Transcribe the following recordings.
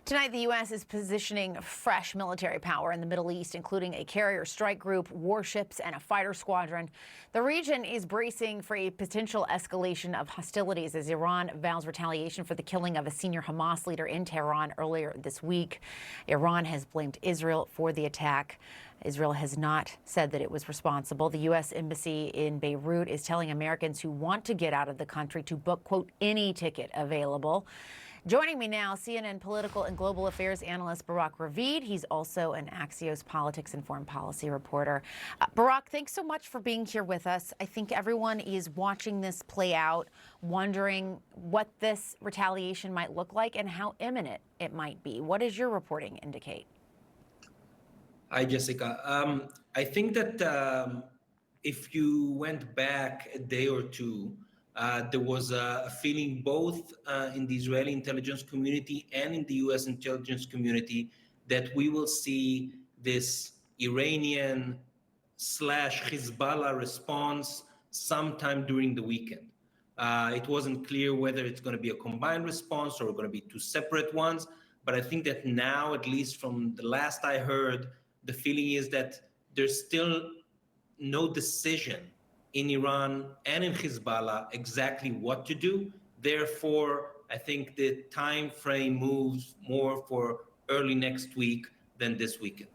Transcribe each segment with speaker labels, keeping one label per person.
Speaker 1: Tonight, the U.S. is positioning fresh military power in the Middle East, including a carrier strike group, warships, and a fighter squadron. The region is bracing for a potential escalation of hostilities as Iran vows retaliation for the killing of a senior Hamas leader in Tehran earlier this week. Iran has blamed Israel for the attack. Israel has not said that it was responsible. The U.S. Embassy in Beirut is telling Americans who want to get out of the country to book, quote, any ticket available. Joining me now, CNN political and global affairs analyst Barak Ravid. He's also an Axios politics and foreign policy reporter. Barak, thanks so much for being here with us. I think everyone is watching this play out, wondering what this retaliation might look like and how imminent it might be. What does your reporting indicate?
Speaker 2: Hi, Jessica. I think that if you went back a day or two, there was a feeling both in the Israeli intelligence community and in the U.S. intelligence community that we will see this Iranian/Hezbollah response sometime during the weekend. It wasn't clear whether it's going to be a combined response or going to be two separate ones. But I think that now, at least from the last I heard, the feeling is that there's still no decision in Iran and in Hezbollah exactly what to do. Therefore, I think the time frame moves more for early next week than this weekend.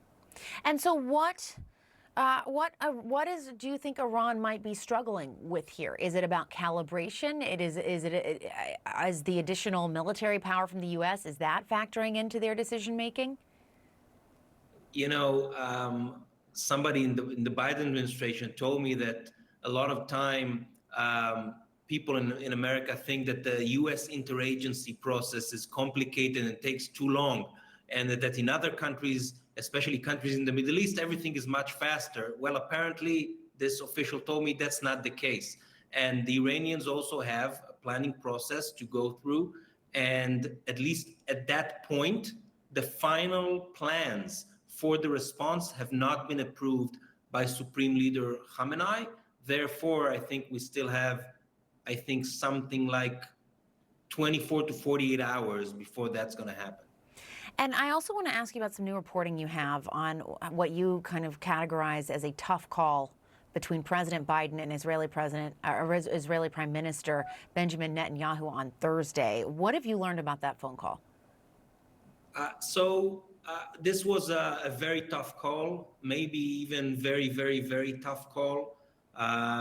Speaker 2: And so
Speaker 1: do you think Iran might be struggling with here? Is it about calibration? Is the additional military power from the U.S., is that factoring into their decision making?
Speaker 2: You know, somebody in the Biden administration told me that a lot of time people in America think that the U.S. interagency process is complicated and takes too long, and that in other countries, especially countries in the Middle East, everything is much faster. Well, apparently, this official told me that's not the case. And the Iranians also have a planning process to go through. And at least at that point, the final plans for the response have not been approved by Supreme Leader Khamenei. Therefore, I think we still have, something like 24 to 48 hours before that's going to happen.
Speaker 1: And I also want to ask you about some new reporting you have on what you kind of categorize as a tough call between President Biden and Israeli Prime Minister Benjamin Netanyahu on Thursday. What have you learned about that phone call?
Speaker 2: This was a very tough call, maybe even very, very, very tough call,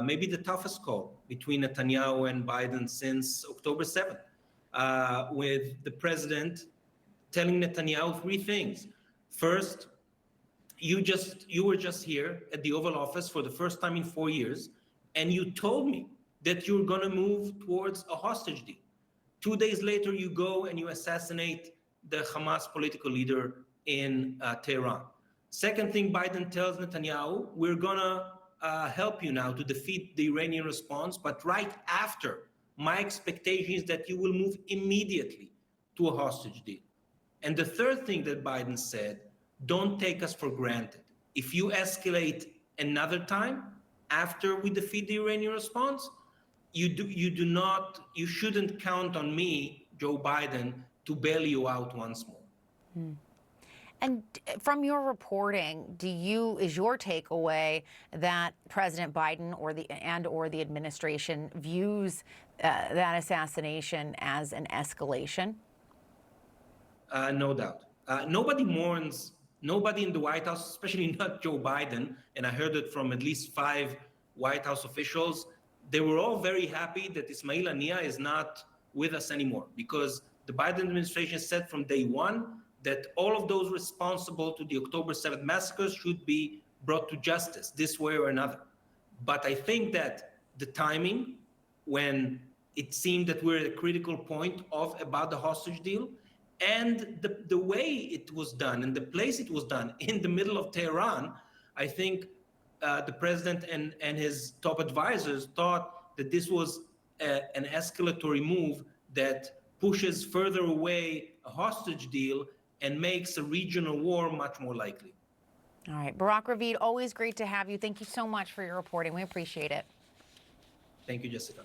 Speaker 2: maybe the toughest call between Netanyahu and Biden since October 7th, with the president telling Netanyahu three things. First, you were just here at the Oval Office for the first time in 4 years, and you told me that you're going to move towards a hostage deal. 2 days later, you go and you assassinate the Hamas political leader in Tehran. Second thing, Biden tells Netanyahu, we're going to help you now to defeat the Iranian response, but right after, my expectation is that you will move immediately to a hostage deal. And the third thing that Biden said, don't take us for granted. If you escalate another time after we defeat the Iranian response, you shouldn't count on me, Joe Biden, to bail you out once more.
Speaker 1: And from your reporting, is your takeaway that President Biden or the administration views that assassination as an escalation?
Speaker 2: No doubt. Nobody mourns. Nobody in the White House, especially not Joe Biden, and I heard it from at least 5 White House officials. They were all very happy that Ismail Haniyeh is not with us anymore, because the Biden administration said from day one that all of those responsible to the October 7th massacres should be brought to justice this way or another. But I think that the timing, when it seemed that we're at a critical point about the hostage deal, and the way it was done and the place it was done in the middle of Tehran, I think the president and his top advisors thought that this was an escalatory move that pushes further away a hostage deal and makes a regional war much more likely.
Speaker 1: All right. Barak Ravid, always great to have you. Thank you so much for your reporting. We appreciate it.
Speaker 2: Thank you, Jessica.